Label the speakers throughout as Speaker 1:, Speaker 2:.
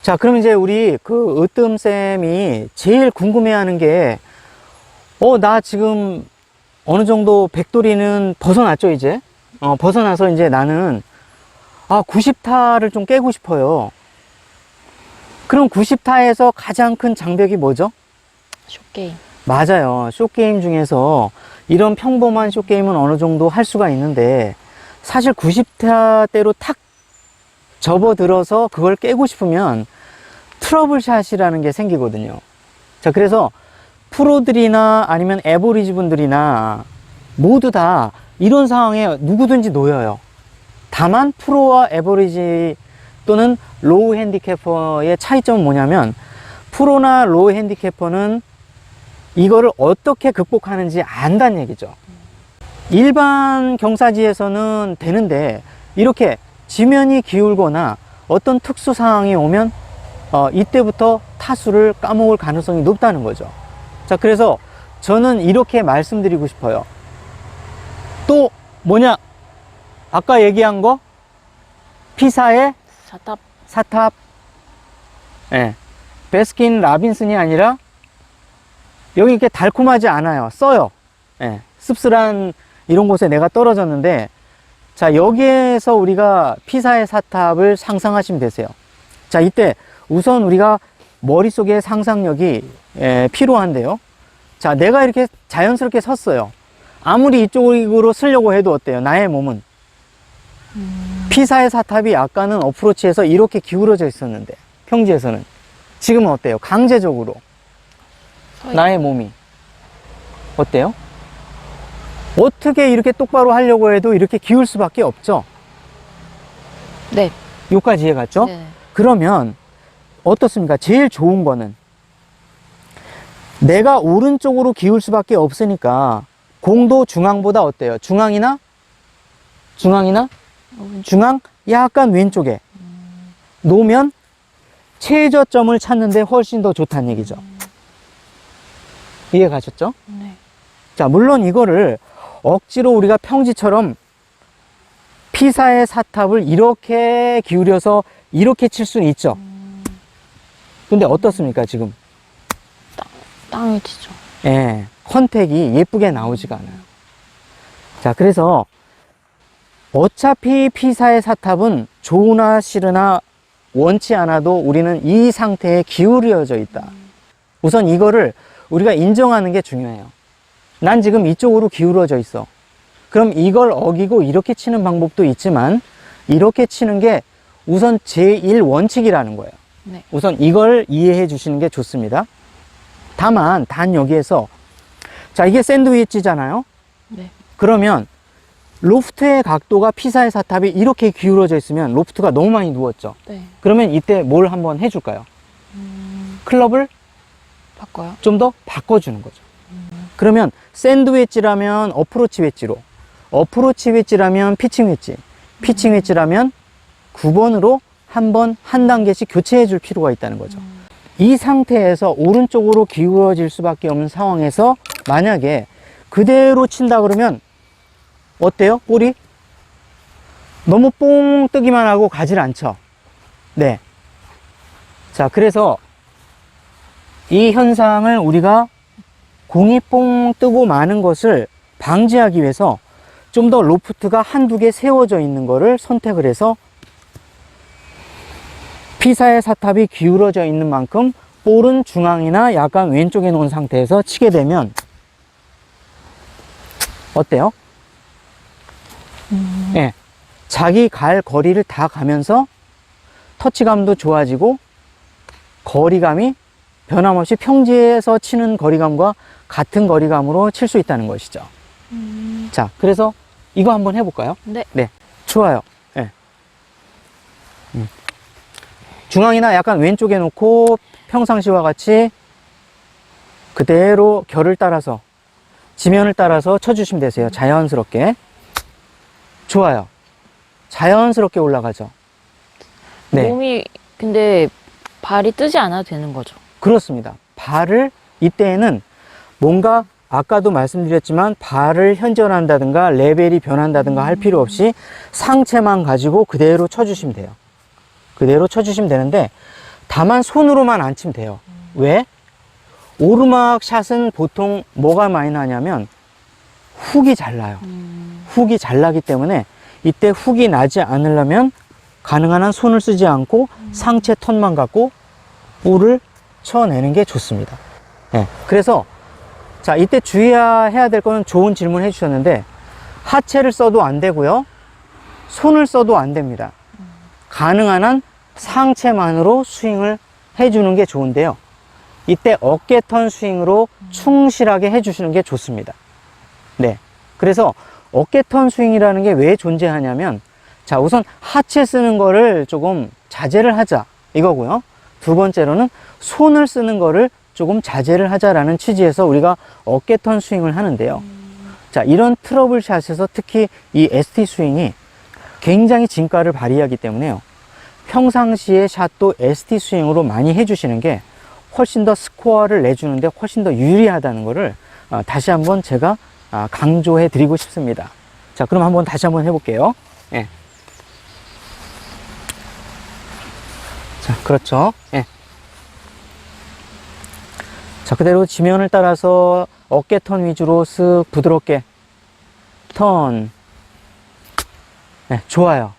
Speaker 1: 자, 그럼 이제 우리 그 으뜸쌤이 제일 궁금해하는 게, 나 지금 어느 정도 백돌이는 벗어났죠, 이제? 벗어나서 이제 나는, 90타를 좀 깨고 싶어요. 그럼 90타에서 가장 큰 장벽이 뭐죠?
Speaker 2: 숏게임.
Speaker 1: 맞아요. 숏게임 중에서 이런 평범한 숏게임은 어느 정도 할 수가 있는데, 사실 90타대로 탁 접어들어서 그걸 깨고 싶으면 트러블샷이라는 게 생기거든요. 자, 그래서 프로들이나 아니면 에버리지 분들이나 모두 다 이런 상황에 누구든지 놓여요. 다만 프로와 에버리지 또는 로우 핸디캐퍼의 차이점은 뭐냐면, 프로나 로우 핸디캐퍼는 이거를 어떻게 극복하는지 안다는 얘기죠. 일반 경사지에서는 되는데, 이렇게 지면이 기울거나 어떤 특수 상황이 오면 이때부터 타수를 까먹을 가능성이 높다는 거죠. 자, 그래서 저는 이렇게 말씀드리고 싶어요. 또 뭐냐? 아까 얘기한 거 피사의 사탑. 예. 베스킨 라빈슨이 아니라 여기 이렇게 달콤하지 않아요. 써요. 예. 씁쓸한 이런 곳에 내가 떨어졌는데, 자, 여기에서 우리가 피사의 사탑을 상상하시면 되세요. 자, 이때 우선 우리가 머릿속에 상상력이 필요한데요. 자, 내가 이렇게 자연스럽게 섰어요. 아무리 이쪽으로 쓰려고 해도 어때요? 나의 몸은. 피사의 사탑이 아까는 어프로치에서 이렇게 기울어져 있었는데, 평지에서는. 지금은 어때요? 강제적으로. 나의 몸이. 어때요? 어떻게 이렇게 똑바로 하려고 해도 이렇게 기울 수밖에 없죠?
Speaker 2: 네.
Speaker 1: 여기까지 이해 갔죠?
Speaker 2: 네.
Speaker 1: 그러면 어떻습니까? 제일 좋은 거는 내가 오른쪽으로 기울 수밖에 없으니까 공도 중앙보다 어때요? 중앙 약간 왼쪽에 놓으면 최저점을 찾는데 훨씬 더 좋다는 얘기죠. 이해 가셨죠?
Speaker 2: 네.
Speaker 1: 자, 물론 이거를 억지로 우리가 평지처럼 피사의 사탑을 이렇게 기울여서 이렇게 칠 수는 있죠. 근데 어떻습니까, 지금?
Speaker 2: 땅이 치죠.
Speaker 1: 예, 컨택이 예쁘게 나오지가 않아요. 자, 그래서 어차피 피사의 사탑은 좋으나 싫으나 원치 않아도 우리는 이 상태에 기울여져 있다. 우선 이거를 우리가 인정하는 게 중요해요. 난 지금 이쪽으로 기울어져 있어. 그럼 이걸 어기고 이렇게 치는 방법도 있지만, 이렇게 치는 게 우선 제1원칙이라는 거예요.
Speaker 2: 네.
Speaker 1: 우선 이걸 이해해 주시는 게 좋습니다. 단 여기에서, 자, 이게 샌드위치잖아요.
Speaker 2: 네.
Speaker 1: 그러면 로프트의 각도가 피사의 사탑이 이렇게 기울어져 있으면 로프트가 너무 많이 누웠죠.
Speaker 2: 네.
Speaker 1: 그러면 이때 뭘 한번 해줄까요? 클럽을
Speaker 2: 바꿔요?
Speaker 1: 좀 더 바꿔주는 거죠. 그러면 샌드 웨지라면 어프로치 웨지로, 어프로치 웨지라면 피칭 웨지, 피칭 웨지라면 9번으로 한 단계씩 교체해 줄 필요가 있다는 거죠. 이 상태에서 오른쪽으로 기울어질 수밖에 없는 상황에서 만약에 그대로 친다 그러면 어때요? 볼이? 너무 뽕 뜨기만 하고 가질 않죠? 네. 자, 그래서 이 현상을 우리가 공이 뽕 뜨고 마는 것을 방지하기 위해서 좀 더 로프트가 한두 개 세워져 있는 거를 선택을 해서 피사의 사탑이 기울어져 있는 만큼 볼은 중앙이나 약간 왼쪽에 놓은 상태에서 치게 되면 어때요? 예, 자기 갈 거리를 다 가면서 터치감도 좋아지고 거리감이 변함없이 평지에서 치는 거리감과 같은 거리감으로 칠 수 있다는 것이죠. 자, 그래서 이거 한번 해볼까요?
Speaker 2: 네.
Speaker 1: 네, 좋아요. 예. 중앙이나 약간 왼쪽에 놓고 평상시와 같이 그대로 결을 따라서, 지면을 따라서 쳐주시면 되세요. 자연스럽게. 좋아요. 자연스럽게 올라가죠. 네.
Speaker 2: 몸이 근데 발이 뜨지 않아도 되는 거죠.
Speaker 1: 그렇습니다. 발을 이때에는 뭔가 아까도 말씀드렸지만 발을 현전한다든가 레벨이 변한다든가 할 필요 없이 상체만 가지고 그대로 쳐주시면 돼요. 그대로 쳐주시면 되는데 다만 손으로만 안 치면 돼요. 왜? 오르막 샷은 보통 뭐가 많이 나냐면 훅이 잘 나요. 훅이 잘 나기 때문에 이때 훅이 나지 않으려면 가능한 한 손을 쓰지 않고 상체 턴만 갖고 볼을 쳐내는 게 좋습니다. 네. 그래서 자, 이때 주의해야 될 거는 좋은 질문 해주셨는데 하체를 써도 안 되고요. 손을 써도 안 됩니다. 가능한 한 상체만으로 스윙을 해주는 게 좋은데요. 이때 어깨 턴 스윙으로 충실하게 해주시는 게 좋습니다. 네. 그래서 어깨 턴 스윙이라는 게 왜 존재하냐면 자, 우선 하체 쓰는 거를 조금 자제를 하자 이거고요. 두 번째로는 손을 쓰는 거를 조금 자제를 하자라는 취지에서 우리가 어깨 턴 스윙을 하는데요. 자, 이런 트러블 샷에서 특히 이 ST 스윙이 굉장히 진가를 발휘하기 때문에요. 평상시에 샷도 ST 스윙으로 많이 해주시는 게 훨씬 더 스코어를 내주는데 훨씬 더 유리하다는 거를 다시 한번 제가 강조해 드리고 싶습니다. 자, 그럼 한번 다시 한번 해볼게요. 예. 자, 그렇죠. 예. 자, 그대로 지면을 따라서 어깨 턴 위주로 쓱 부드럽게 턴. 네, 좋아요.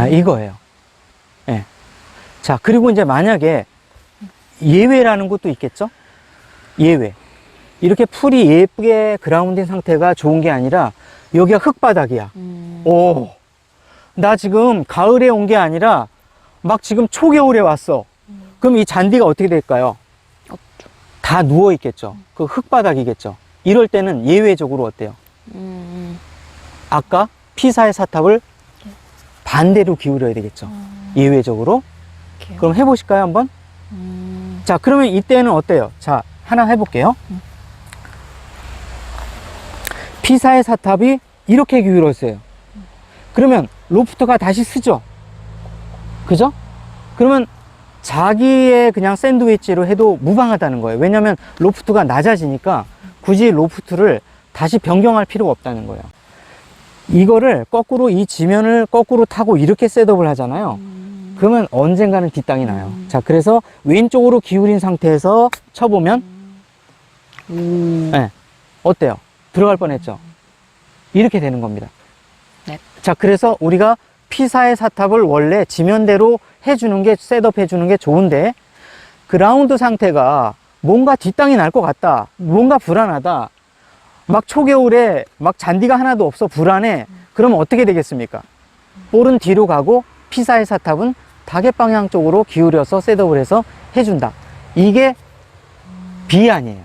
Speaker 1: 이거예요. 네. 자, 그리고 이제 만약에 예외라는 것도 있겠죠? 예외. 이렇게 풀이 예쁘게 그라운딩 상태가 좋은 게 아니라 여기가 흙바닥이야. 오, 나 지금 가을에 온 게 아니라 막 지금 초겨울에 왔어. 그럼 이 잔디가 어떻게 될까요?
Speaker 2: 없죠.
Speaker 1: 다 누워 있겠죠. 그 흙바닥이겠죠. 이럴 때는 예외적으로 어때요? 아까 P4의 사탑을 반대로 기울여야 되겠죠. 예외적으로.
Speaker 2: 이렇게요.
Speaker 1: 그럼 해보실까요, 한번? 자, 그러면 이때는 어때요? 자, 하나 해볼게요. P4의 사탑이 이렇게 기울었어요. 그러면 로프트가 다시 쓰죠. 그죠? 그러면 자기의 그냥 샌드위치로 해도 무방하다는 거예요. 왜냐면 로프트가 낮아지니까 굳이 로프트를 다시 변경할 필요가 없다는 거예요. 이거를 거꾸로 이 지면을 거꾸로 타고 이렇게 셋업을 하잖아요. 그러면 언젠가는 뒷땅이 나요. 자, 그래서 왼쪽으로 기울인 상태에서 쳐보면 네, 어때요? 들어갈 뻔했죠? 이렇게 되는 겁니다.
Speaker 2: 네.
Speaker 1: 자, 그래서 우리가 P4의 사탑을 원래 지면대로 해주는 게, 셋업 해주는 게 좋은데, 그라운드 상태가 뭔가 뒷땅이 날 것 같다. 뭔가 불안하다. 막 초겨울에 막 잔디가 하나도 없어 불안해. 그러면 어떻게 되겠습니까? 볼은 뒤로 가고 P4의 사탑은 타겟 방향 쪽으로 기울여서 셋업을 해서 해준다. 이게 B안이에요.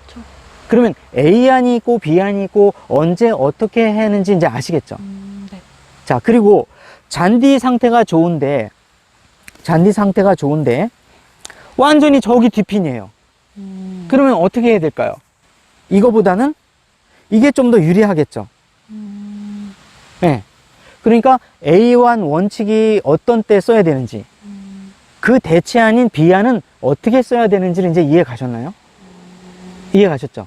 Speaker 2: 그쵸.
Speaker 1: 그러면 A안이 있고 B안이 있고 언제 어떻게 했는지 이제 아시겠죠?
Speaker 2: 네.
Speaker 1: 자, 그리고 잔디 상태가 좋은데 완전히 저기 뒷핀이에요. 그러면 어떻게 해야 될까요? 이거보다는 이게 좀 더 유리하겠죠. 네. 그러니까 A1 원칙이 어떤 때 써야 되는지, 그 대체안인 B안은 어떻게 써야 되는지를 이제 이해 가셨나요? 이해 가셨죠?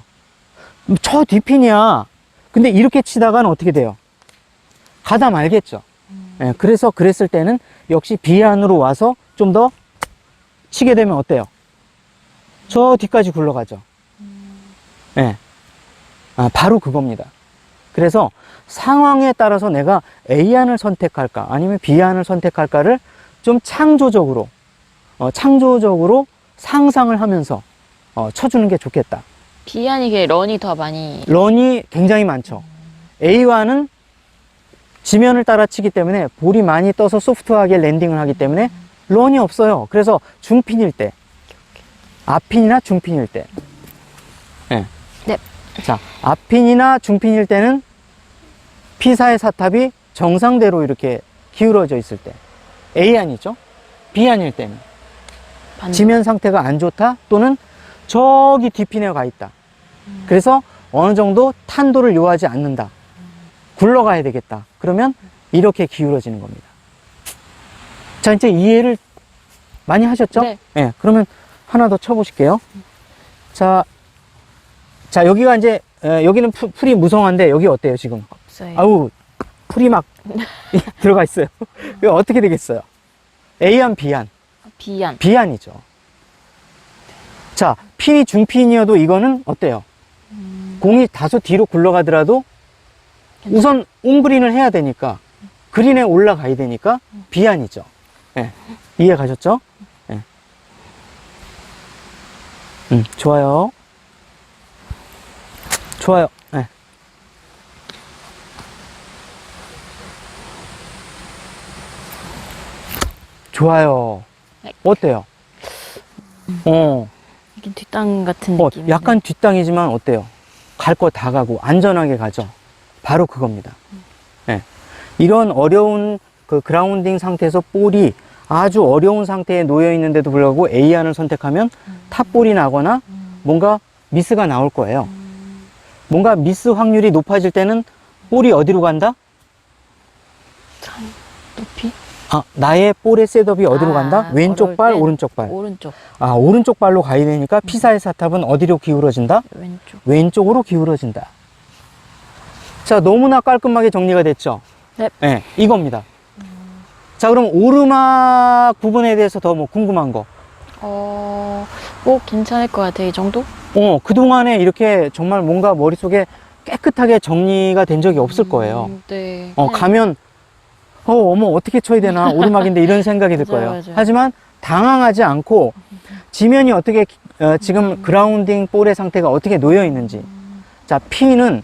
Speaker 1: 저 뒷핀이야. 근데 이렇게 치다가는 어떻게 돼요? 가다 말겠죠. 네, 그래서 그랬을 때는 역시 B안으로 와서 좀 더 치게 되면 어때요? 저 뒤까지 굴러가죠. 네. 바로 그겁니다. 그래서 상황에 따라서 내가 A안을 선택할까 아니면 B안을 선택할까를 좀 창조적으로 상상을 하면서 쳐주는 게 좋겠다.
Speaker 2: B안이 이게 런이 더 많이.
Speaker 1: 런이 굉장히 많죠. A와는 지면을 따라 치기 때문에 볼이 많이 떠서 소프트하게 랜딩을 하기 때문에 런이 없어요. 그래서 중핀일 때, 앞핀이나 중핀일 때. 네.
Speaker 2: 네.
Speaker 1: 자, 앞핀이나 중핀일 때는 P4의 사탑이 정상대로 이렇게 기울어져 있을 때. A안이죠. B안일 때는
Speaker 2: 반대.
Speaker 1: 지면 상태가 안 좋다 또는 저기 뒷핀에 가 있다. 그래서 어느 정도 탄도를 요하지 않는다. 굴러가야 되겠다. 그러면 이렇게 기울어지는 겁니다. 자, 이제 이해를 많이 하셨죠?
Speaker 2: 네.
Speaker 1: 네, 그러면 하나 더 쳐보실게요. 자, 여기가 이제, 여기는 풀이 무성한데, 여기 어때요, 지금?
Speaker 2: 없어요.
Speaker 1: 아우, 풀이 막 들어가 있어요. 이거 어떻게 되겠어요? A안, B안.
Speaker 2: 비안.
Speaker 1: 비안이죠. 자, 핀이 중핀이어도 이거는 어때요? 공이 다소 뒤로 굴러가더라도 우선 옹그린을 해야 되니까, 그린에 올라가야 되니까 비안이죠. 예. 이해 가셨죠? 예. 좋아요. 좋아요. 예. 좋아요. 어때요?
Speaker 2: 이게 뒷땅 같은 느낌.
Speaker 1: 약간 뒷땅이지만 어때요? 갈 거 다 가고 안전하게 가죠. 바로 그겁니다. 예. 이런 어려운 그 그라운딩 상태에서 볼이 아주 어려운 상태에 놓여 있는데도 불구하고 A안을 선택하면 탑볼이 나거나 뭔가 미스가 나올 거예요. 뭔가 미스 확률이 높아질 때는 볼이 어디로 간다?
Speaker 2: 높이?
Speaker 1: 나의 볼의 셋업이 어디로 간다? 왼쪽
Speaker 2: 어려울
Speaker 1: 발,
Speaker 2: 땐
Speaker 1: 오른쪽 발.
Speaker 2: 오른쪽.
Speaker 1: 오른쪽 발로 가야 되니까 피사의 사탑은 어디로 기울어진다?
Speaker 2: 왼쪽.
Speaker 1: 왼쪽으로 기울어진다. 자, 너무나 깔끔하게 정리가 됐죠?
Speaker 2: 네.
Speaker 1: 네, 이겁니다. 자, 그럼 오르막 부분에 대해서 더 뭐 궁금한 거.
Speaker 2: 뭐 괜찮을 것 같아요. 이 정도?
Speaker 1: 그동안에 이렇게 정말 뭔가 머릿속에 깨끗하게 정리가 된 적이 없을 거예요.
Speaker 2: 네.
Speaker 1: 가면, 어머, 어떻게 쳐야 되나, 오르막인데 이런 생각이 들 거예요.
Speaker 2: 맞아요.
Speaker 1: 하지만 당황하지 않고 지면이 어떻게, 지금 그라운딩 볼의 상태가 어떻게 놓여 있는지. 자, 핀은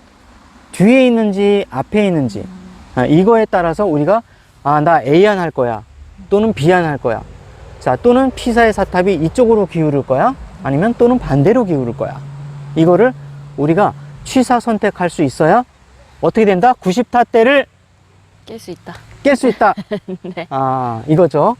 Speaker 1: 뒤에 있는지 앞에 있는지. 이거에 따라서 우리가, 나 A안 할 거야. 또는 B안 할 거야. 자, 또는 P사의 사탑이 이쪽으로 기울을 거야. 아니면 또는 반대로 기울을 거야. 이거를 우리가 취사 선택할 수 있어야 어떻게 된다? 90타대를
Speaker 2: 깰 수 있다.
Speaker 1: 깰 수 있다.
Speaker 2: 네.
Speaker 1: 이거죠.